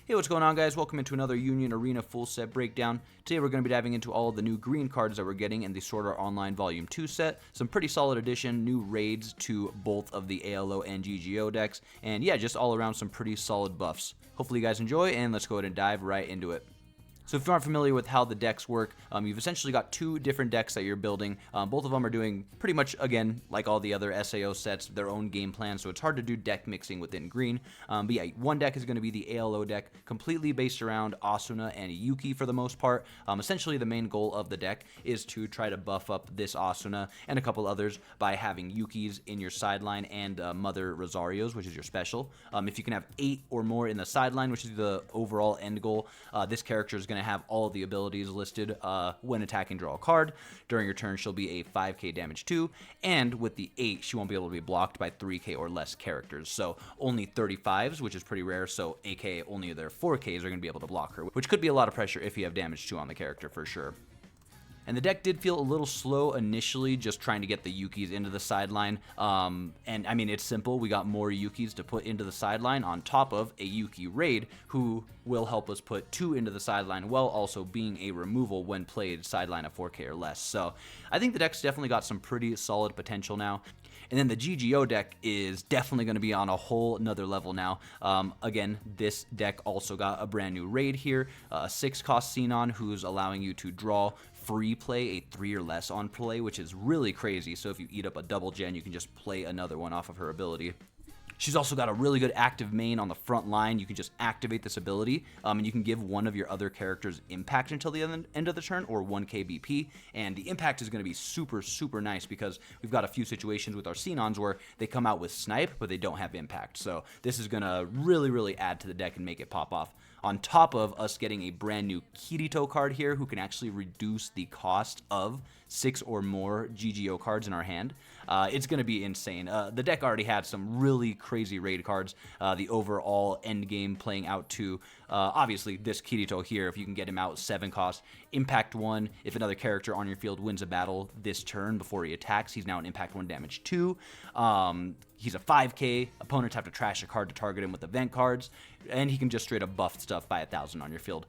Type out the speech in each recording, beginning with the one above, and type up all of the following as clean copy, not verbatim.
Hey, what's going on, guys? Welcome into another Union Arena full set breakdown. Today we're going to be diving into all of the new green cards that we're getting in the Sword Art Online Volume 2 set. Some pretty solid addition, new raids to both of the ALO and GGO decks, and yeah, just all around some pretty solid buffs. Hopefully you guys enjoy, and let's go ahead and dive right into it. So if you aren't familiar with how the decks work, you've essentially got two different decks that you're building. Both of them are doing pretty much, again, like all the other SAO sets, their own game plan, so it's hard to do deck mixing within green. But yeah, one deck is going to be the ALO deck, completely based around Asuna and Yuuki for the most part. Essentially, the main goal of the deck is to try to buff up this Asuna and a couple others by having Yukis in your sideline and Mother Rosarios, which is your special. If you can have 8 or more in the sideline, which is the overall end goal, this character is going to have all of the abilities listed. When attacking, draw a card. During your turn, she'll be a 5k damage 2, and with the 8, she won't be able to be blocked by 3k or less characters. So only 35s, which is pretty rare, so aka only their 4ks are going to be able to block her, which could be a lot of pressure if you have damage 2 on the character for sure. And the deck did feel a little slow initially, just trying to get the Yukis into the sideline. And I mean, it's simple. We got more Yukis to put into the sideline on top of a Yuuki raid, who will help us put 2 into the sideline while also being a removal when played sideline of 4k or less. So I think the deck's definitely got some pretty solid potential now. And then the GGO deck is definitely going to be on a whole nother level now. Again, this deck also got a brand new raid here, a 6-cost Xenon, who's allowing you to draw free play a 3 or less on play, which is really crazy. So if you eat up a double gen, you can just play another one off of her ability. She's also got a really good active main on the front line. You can just activate this ability, and you can give one of your other characters impact until the end of the turn, or 1k BP, and the impact is going to be super, super nice because we've got a few situations with our Xenons where they come out with Snipe, but they don't have impact. So this is going to really, really add to the deck and make it pop off. On top of us getting a brand new Kirito card here, who can actually reduce the cost of 6 or more GGO cards in our hand. It's going to be insane. The deck already had some really crazy raid cards. The overall end game playing out to, obviously, this Kirito here. If you can get him out, 7 cost. Impact 1, if another character on your field wins a battle this turn before he attacks, he's now an impact 1 damage 2. He's a 5k. Opponents have to trash a card to target him with event cards, and he can just straight up buff stuff by 1,000 on your field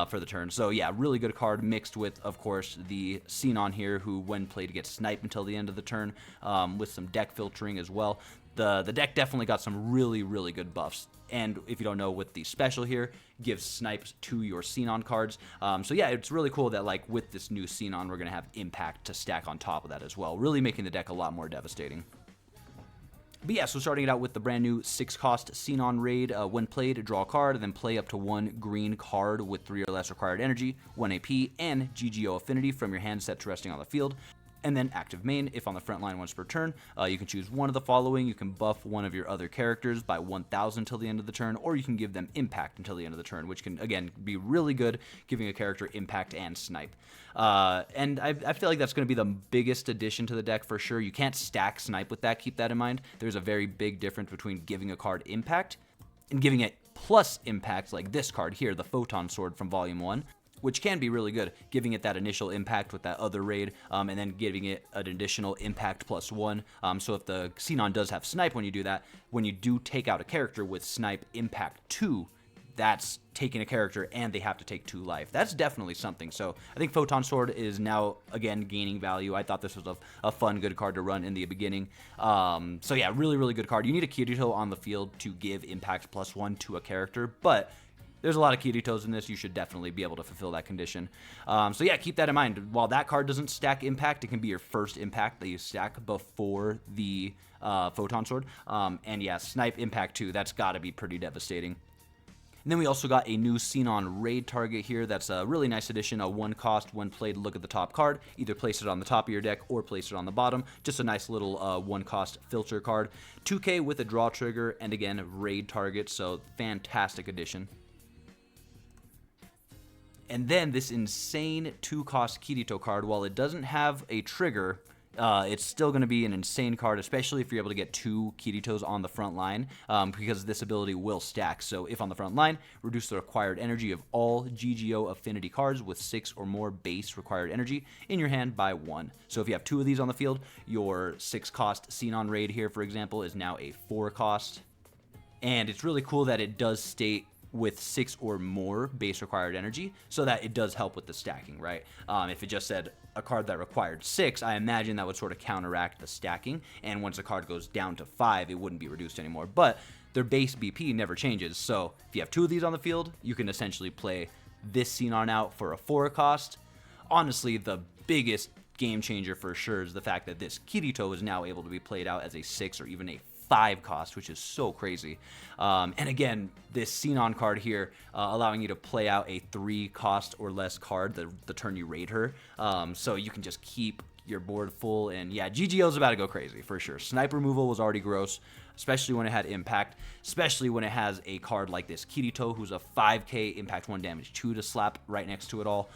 for the turn. So yeah, really good card mixed with, of course, the Xenon here, who when played gets sniped until the end of the turn, with some deck filtering as well. The deck definitely got some really, really good buffs. And if you don't know, with the special here, gives snipes to your Xenon cards. So yeah, it's really cool that like with this new Xenon, we're going to have impact to stack on top of that as well, really making the deck a lot more devastating. But yeah, so starting it out with the brand new 6-cost Xenon raid. When played, draw a card, and then play up to 1 green card with 3 or less required energy, 1 AP, and GGO affinity from your hand set to resting on the field. And then active main, if on the front line once per turn, you can choose one of the following. You can buff one of your other characters by 1,000 till the end of the turn, or you can give them impact until the end of the turn, which can, again, be really good, giving a character impact and snipe. And I feel like that's going to be the biggest addition to the deck for sure. You can't stack snipe with that, keep that in mind. There's a very big difference between giving a card impact and giving it plus impact, like this card here, the Photon Sword from Volume 1. Which can be really good, giving it that initial impact with that other raid, and then giving it an additional impact plus 1. So if the Xenon does have snipe when you do that, when you do take out a character with snipe impact 2, that's taking a character and they have to take 2 life. That's definitely something. So I think Photon Sword is now, again, gaining value. I thought this was a fun, good card to run in the beginning. So yeah, really, really good card. You need a Kirito on the field to give impact plus 1 to a character, but there's a lot of Kiritos in this. You should definitely be able to fulfill that condition. So yeah, keep that in mind. While that card doesn't stack impact, it can be your first impact that you stack before the Photon Sword. And yeah, snipe impact 2, that's got to be pretty devastating. And then we also got a new Xenon raid target here. That's a really nice addition, a 1-cost. When played, look at the top card. Either place it on the top of your deck or place it on the bottom. Just a nice little 1-cost filter card. 2k with a draw trigger, and again, raid target, so fantastic addition. And then this insane 2-cost Kirito card, while it doesn't have a trigger, it's still going to be an insane card, especially if you're able to get 2 Kiritos on the front line, because this ability will stack. So if on the front line, reduce the required energy of all GGO affinity cards with 6 or more base required energy in your hand by 1. So if you have 2 of these on the field, your 6-cost Xenon raid here, for example, is now a 4-cost. And it's really cool that it does state with 6 or more base required energy, so that it does help with the stacking, right? If it just said a card that required 6, I imagine that would sort of counteract the stacking, and once a card goes down to 5, it wouldn't be reduced anymore. But their base BP never changes, so if you have 2 of these on the field, you can essentially play this Xenon out for a 4 cost. Honestly, the biggest game changer for sure is the fact that this Kirito is now able to be played out as a 6 or even a 5 cost, which is so crazy. And again, this Xenon card here, allowing you to play out a 3 cost or less card the turn you raid her. So you can just keep your board full, and yeah, GGO's about to go crazy for sure. Snipe removal was already gross, especially when it had impact, especially when it has a card like this Kirito, who's a 5k impact 1 damage 2 to slap right next to it all.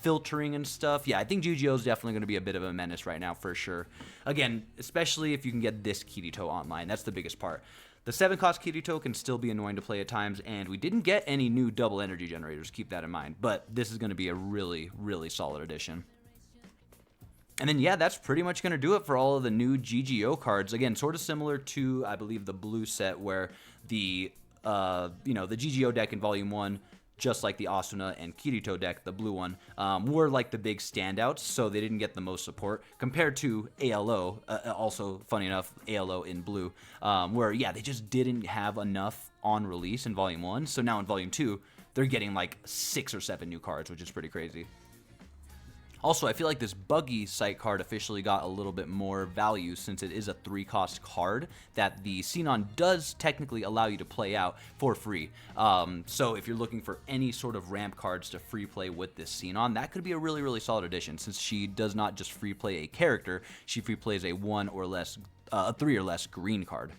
Filtering and stuff. Yeah, I think GGO's definitely going to be a bit of a menace right now for sure. Again, especially if you can get this Kirito online. That's the biggest part. The 7 cost Kirito can still be annoying to play at times, and we didn't get any new double energy generators, keep that in mind, but this is going to be a really, really solid addition. And then, yeah, that's pretty much going to do it for all of the new GGO cards. Again, sort of similar to, I believe, the blue set where the, the GGO deck in Volume 1, just like the Asuna and Kirito deck, the blue one, were like the big standouts, so they didn't get the most support compared to ALO, also, funny enough, ALO in blue, where, yeah, they just didn't have enough on release in Volume 1, so now in Volume 2, they're getting like 6 or 7 new cards, which is pretty crazy. Also, I feel like this Buggy site card officially got a little bit more value since it is a 3 cost card that the Xenon does technically allow you to play out for free. So if you're looking for any sort of ramp cards to free play with this Xenon, that could be a really, really solid addition since she does not just free play a character, she free plays a 1 or less, a 3 or less green card.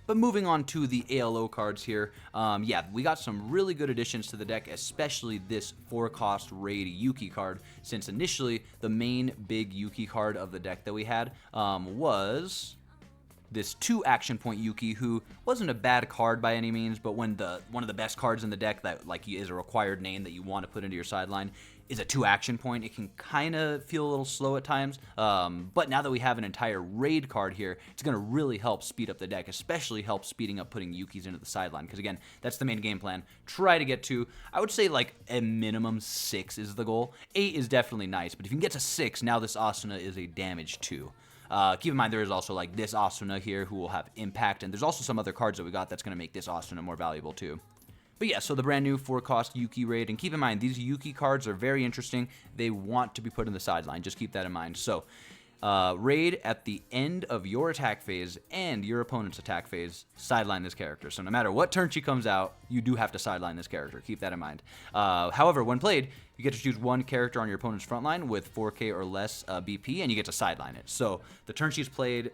But moving on to the ALO cards here, yeah, we got some really good additions to the deck, especially this 4-cost Raid Yuuki card, since initially the main big Yuuki card of the deck that we had was this 2 action point Yuuki, who wasn't a bad card by any means, but when one of the best cards in the deck that like is a required name that you want to put into your sideline is a 2 action point, it can kind of feel a little slow at times. But now that we have an entire raid card here, it's going to really help speed up the deck, especially help speeding up putting Yukis into the sideline. Because again, that's the main game plan. Try to get to, I would say like a minimum 6 is the goal. 8 is definitely nice, but if you can get to 6, now this Asuna is a damage 2. Keep in mind there is also like this Asuna here who will have impact, and there's also some other cards that we got that's going to make this Asuna more valuable too. But yeah, so the brand new 4-cost Yuuki raid, and keep in mind, these Yuuki cards are very interesting. They want to be put in the sideline, just keep that in mind. So, raid at the end of your attack phase and your opponent's attack phase, sideline this character. So no matter what turn she comes out, you do have to sideline this character, keep that in mind. However, when played, you get to choose one character on your opponent's front line with 4k or less BP, and you get to sideline it. So the turn she's played,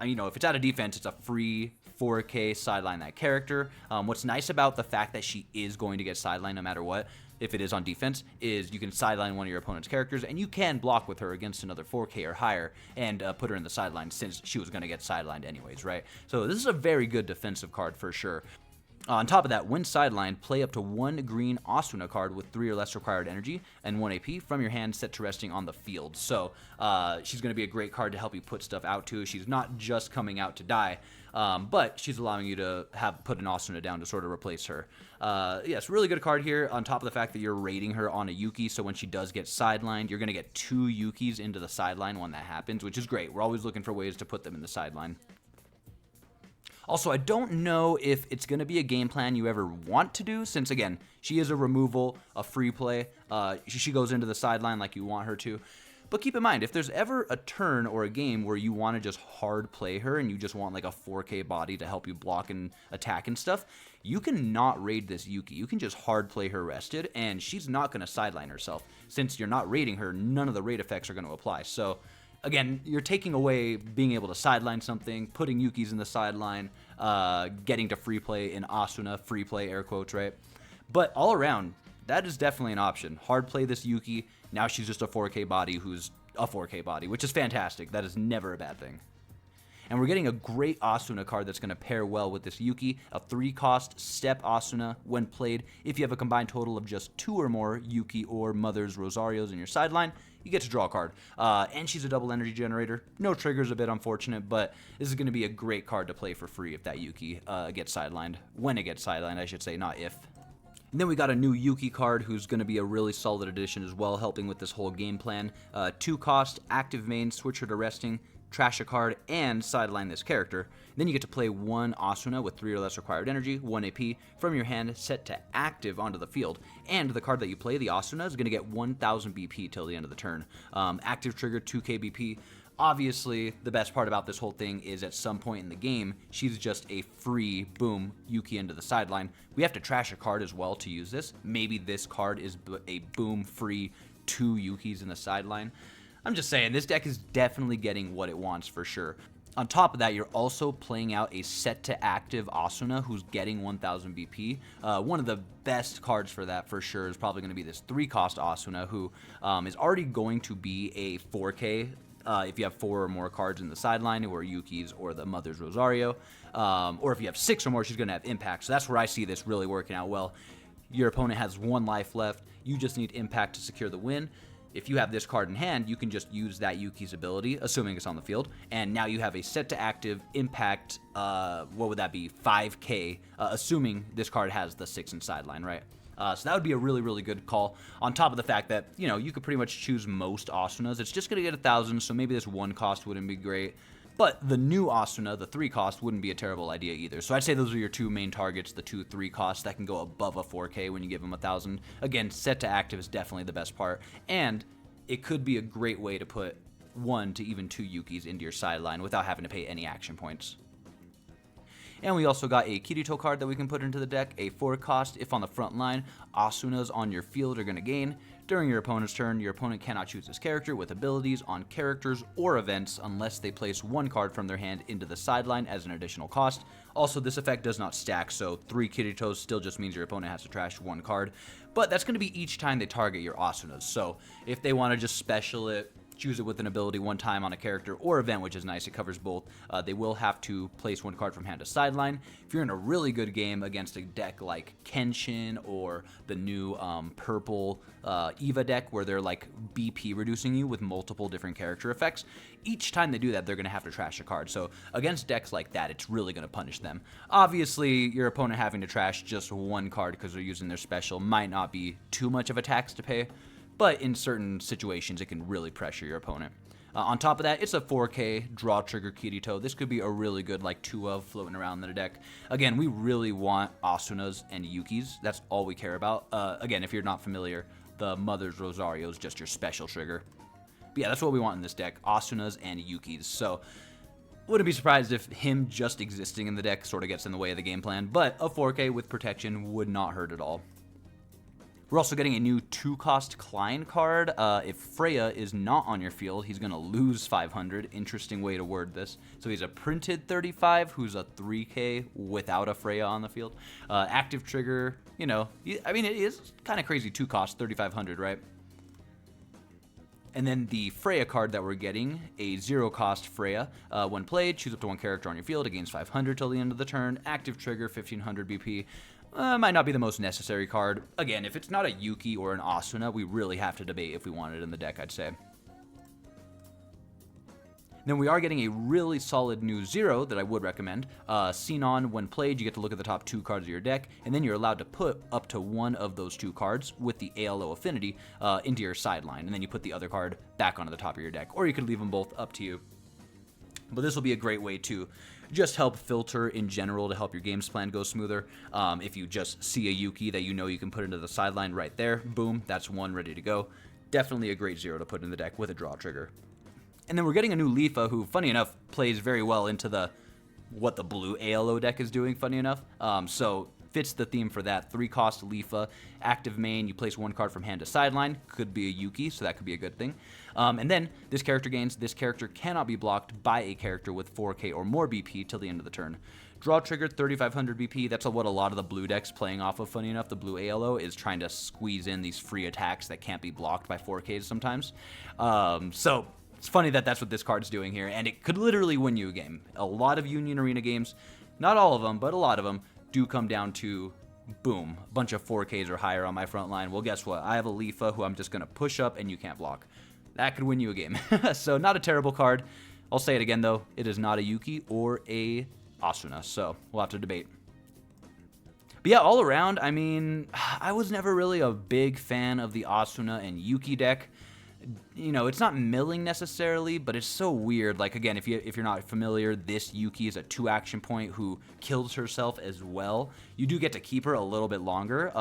if it's out of defense, it's a free 4k sideline that character. What's nice about the fact that she is going to get sidelined no matter what, if it is on defense, is you can sideline one of your opponent's characters, and you can block with her against another 4k or higher and put her in the sideline since she was going to get sidelined anyways, right? So this is a very good defensive card for sure. On top of that, when sidelined, play up to 1 green Asuna card with 3 or less required energy and 1 AP from your hand set to resting on the field. So she's going to be a great card to help you put stuff out too. She's not just coming out to die, but she's allowing you to put an Asuna down to sort of replace her. Yes, really good card here, on top of the fact that you're raiding her on a Yuuki, so when she does get sidelined, you're going to get 2 Yukis into the sideline when that happens, which is great. We're always looking for ways to put them in the sideline. Also, I don't know if it's going to be a game plan you ever want to do, since, again, she is a removal, a free play. She goes into the sideline like you want her to. But keep in mind, if there's ever a turn or a game where you want to just hard play her and you just want like a 4k body to help you block and attack and stuff, you can not raid this Yuuki. You can just hard play her rested, and she's not going to sideline herself. Since you're not raiding her, none of the raid effects are going to apply. So, again, you're taking away being able to sideline something, putting Yukis in the sideline, getting to free play in Asuna, free play air quotes, right? But all around, that is definitely an option. Hard play this Yuuki. Now she's just a 4k body who's a 4k body, which is fantastic. That is never a bad thing. And we're getting a great Asuna card that's going to pair well with this Yuuki, a 3-cost step Asuna when played. If you have a combined total of just 2 or more Yuuki or Mother's Rosarios in your sideline, you get to draw a card. And she's a double energy generator. No triggers, a bit unfortunate, but this is going to be a great card to play for free if that Yuuki gets sidelined. When it gets sidelined, I should say, not if. And then we got a new Yuuki card who's going to be a really solid addition as well, helping with this whole game plan. 2 cost, active main, switch her to resting, trash a card, and sideline this character. Then you get to play 1 Asuna with 3 or less required energy, 1 AP, from your hand set to active onto the field. And the card that you play, the Asuna, is going to get 1000 BP till the end of the turn. Active trigger, 2k BP. Obviously, the best part about this whole thing is at some point in the game, she's just a free, boom, Yuuki into the sideline. We have to trash a card as well to use this. Maybe this card is a boom, free 2 Yukis in the sideline. I'm just saying, this deck is definitely getting what it wants for sure. On top of that, you're also playing out a set to active Asuna who's getting 1000 BP. One of the best cards for that for sure is probably going to be this 3 cost Asuna who is already going to be a 4K if you have 4 or more cards in the sideline, or Yuki's or the Mother's Rosario. Or if you have 6 or more, she's going to have impact. So that's where I see this really working out well. Your opponent has 1 life left. You just need impact to secure the win. If you have this card in hand, you can just use that Yuki's ability, assuming it's on the field, and now you have a set to active impact, what would that be, 5k, assuming this card has the 6 in sideline, right? So that would be a really, really good call, on top of the fact that, you know, you could pretty much choose most Asunas. It's just going to get 1000, so maybe this 1 cost wouldn't be great. But the new Asuna, the 3 cost, wouldn't be a terrible idea either. So I'd say those are your 2 main targets, the 2 3 costs that can go above a 4K when you give them 1000. Again, set to active is definitely the best part. And it could be a great way to put 1 to even 2 Yukis into your sideline without having to pay any action points. And we also got a Kirito card that we can put into the deck, a 4 cost. If on the front line, Asunas on your field are going to gain. During your opponent's turn, your opponent cannot choose this character with abilities on characters or events unless they place 1 card from their hand into the sideline as an additional cost. Also, this effect does not stack, so 3 Kiritos still just means your opponent has to trash 1 card. But that's going to be each time they target your Asunas. So if they want to just special it, choose it with an ability 1 time on a character or event, which is nice, it covers both. They will have to place 1 card from hand to sideline. If you're in a really good game against a deck like Kenshin or the new purple Eva deck where they're like BP reducing you with multiple different character effects, each time they do that, they're going to have to trash a card. So against decks like that, it's really going to punish them. Obviously, your opponent having to trash just 1 card because they're using their special might not be too much of a tax to pay, but in certain situations, it can really pressure your opponent. On top of that, it's a 4K draw trigger Kirito. This could be a really good like 2 of floating around in the deck. Again, we really want Asunas and Yukis. That's all we care about. Again, if you're not familiar, the Mother's Rosario is just your special trigger. But yeah, that's what we want in this deck, Asunas and Yukis. So wouldn't be surprised if him just existing in the deck sort of gets in the way of the game plan, but a 4K with protection would not hurt at all. We're also getting a new 2-cost Klein card. If Freya is not on your field, he's going to lose 500. Interesting way to word this. So he's a printed 35 who's a 3K without a Freya on the field. Active trigger, you know, I mean, it is kind of crazy 2-cost, 3,500, right? And then the Freya card that we're getting, a 0-cost Freya. When played, choose up to 1 character on your field. It gains 500 till the end of the turn. Active trigger, 1500 BP. Might not be the most necessary card. Again, if it's not a Yuki or an Asuna, we really have to debate if we want it in the deck, I'd say. Then we are getting a really solid new 0 that I would recommend. Sinon, when played, you get to look at the top 2 cards of your deck, and then you're allowed to put up to 1 of those 2 cards with the ALO affinity into your sideline, and then you put the other card back onto the top of your deck. Or you could leave them both, up to you. But this will be a great way to just help filter in general to help your games plan go smoother. If you just see a Yuki that you know you can put into the sideline right there, boom, that's 1 ready to go. Definitely a great 0 to put in the deck with a draw trigger. And then we're getting a new Lifa who, funny enough, plays very well into what the blue ALO deck is doing, funny enough. So fits the theme for that. 3-cost Lifa, active main, you place 1 card from hand to sideline, could be a Yuki, so that could be a good thing. And then this character gains, this character cannot be blocked by a character with 4K or more BP till the end of the turn. Draw trigger, 3,500 BP, that's what a lot of the blue decks playing off of, funny enough. The blue ALO is trying to squeeze in these free attacks that can't be blocked by 4Ks sometimes. So it's funny that that's what this card's doing here, and it could literally win you a game. A lot of Union Arena games, not all of them, but a lot of them, do come down to, boom, a bunch of 4Ks or higher on my front line. Well, guess what? I have a Lifa who I'm just going to push up and you can't block. That could win you a game. So not a terrible card. I'll say it again, though. It is not a Yuki or a Asuna, so we'll have to debate. But yeah, all around, I mean, I was never really a big fan of the Asuna and Yuuki deck. You know, it's not milling necessarily, but it's so weird. Like, again, if you're not familiar, this Yuuki is a 2 action point who kills herself as well. You do get to keep her a little bit longer.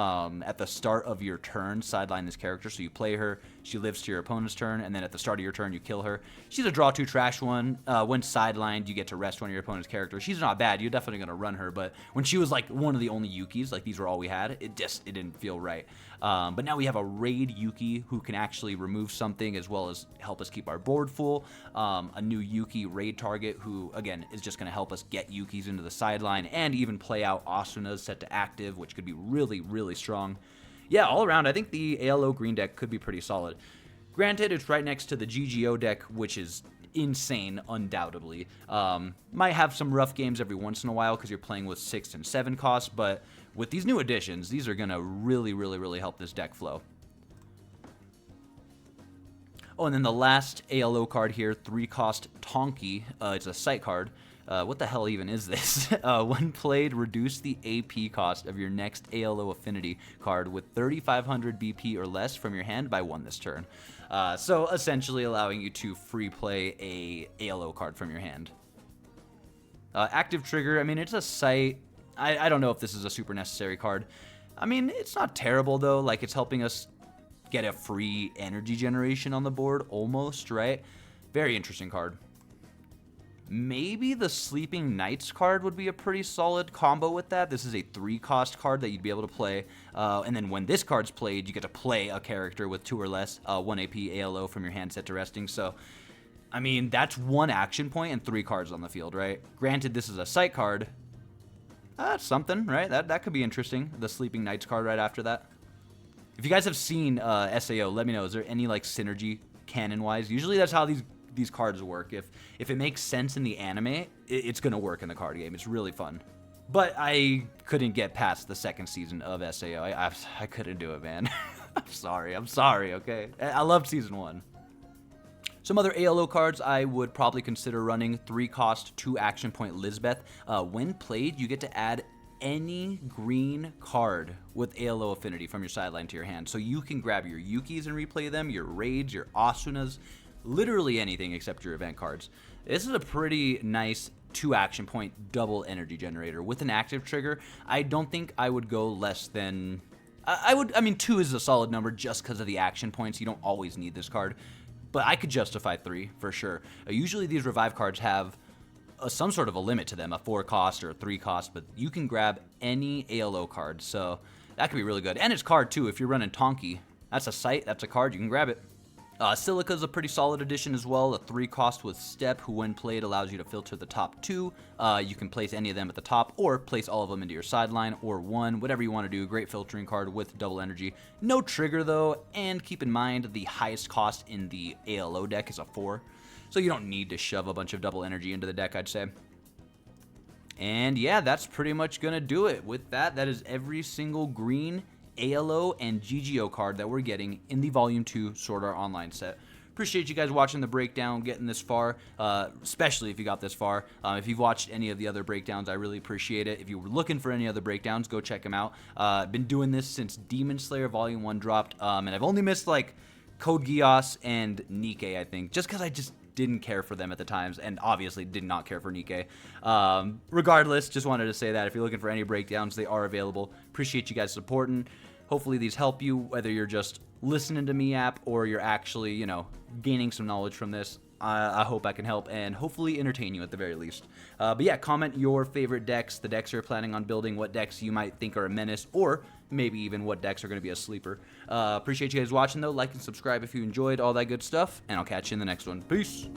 At the start of your turn, sideline this character, so you play her, she lives to your opponent's turn, and then at the start of your turn, you kill her. She's a draw 2 trash one. When sidelined, you get to rest one of your opponent's characters. She's not bad. You're definitely going to run her, but when she was like one of the only Yukis, like these were all we had, it didn't feel right. But now we have a raid Yuuki who can actually remove something as well as help us keep our board full. A new Yuuki raid target who, again, is just going to help us get Yukis into the sideline and even play out Asuna's set to active, which could be really, really strong. Yeah, all around, I think the ALO green deck could be pretty solid. Granted, it's right next to the GGO deck, which is insane, undoubtedly. Might have some rough games every once in a while because you're playing with 6 and 7 costs, but with these new additions, these are going to really, really, really help this deck flow. Oh, and then the last ALO card here, 3-cost Tonki. It's a sight card. What the hell even is this? When played, reduce the AP cost of your next ALO affinity card with 3,500 BP or less from your hand by 1 this turn. So essentially allowing you to free play a ALO card from your hand. Active trigger, I mean, it's a sight. I don't know if this is a super necessary card. I mean, it's not terrible though. Like, it's helping us get a free energy generation on the board almost, right? Very interesting card. Maybe the Sleeping Knights card would be a pretty solid combo with that. This is a 3-cost card that you'd be able to play. And then when this card's played, you get to play a character with 2 or less 1 AP ALO from your hand set to resting. So, I mean, that's 1 action point and 3 cards on the field, right? Granted, this is a sight card. That's something, right? That could be interesting. The Sleeping Knights card right after that. If you guys have seen SAO, let me know. Is there any like synergy canon-wise? Usually that's how these cards work. If it makes sense in the anime, it's gonna work in the card game. It's really fun. But I couldn't get past the 2nd season of SAO. I couldn't do it, man. I'm sorry, okay? I loved season 1. Some other ALO cards I would probably consider running: 3-cost, 2 action point Lisbeth. When played, you get to add any green card with ALO affinity from your sideline to your hand. So you can grab your Yukis and replay them, your raids, your Asunas, literally anything except your event cards. This is a pretty nice 2 action point double energy generator with an active trigger. I don't think I would go less than I mean 2 is a solid number just because of the action points. You don't always need this card, but I could justify 3 for sure. Usually these revive cards have some sort of a limit to them, a 4-cost or a 3-cost, but you can grab any ALO card, so that could be really good. And it's card too. If you're running Tonki, that's a sight, that's a card, you can grab it. Silica's a pretty solid addition as well, a 3-cost with Step, who when played allows you to filter the top 2. You can place any of them at the top, or place all of them into your sideline, or 1, whatever you want to do. Great filtering card with double energy. No trigger though, and keep in mind the highest cost in the ALO deck is a 4. So you don't need to shove a bunch of double energy into the deck, I'd say. And yeah, that's pretty much going to do it. With that, that is every single green ALO and GGO card that we're getting in the Volume 2 Sword Art Online set. Appreciate you guys watching the breakdown, getting this far, especially if you got this far. If you've watched any of the other breakdowns, I really appreciate it. If you were looking for any other breakdowns, go check them out. I've been doing this since Demon Slayer Volume 1 dropped, and I've only missed like Code Geass and Nikke, I think, just because I just didn't care for them at the times, and obviously did not care for Nikke. Regardless, just wanted to say that if you're looking for any breakdowns, they are available. Appreciate you guys supporting. Hopefully these help you, whether you're just listening to me or you're actually, you know, gaining some knowledge from this. I hope I can help and hopefully entertain you at the very least. But yeah, comment your favorite decks, the decks you're planning on building, what decks you might think are a menace, or maybe even what decks are going to be a sleeper. Appreciate you guys watching though. Like and subscribe if you enjoyed, all that good stuff, and I'll catch you in the next one. Peace!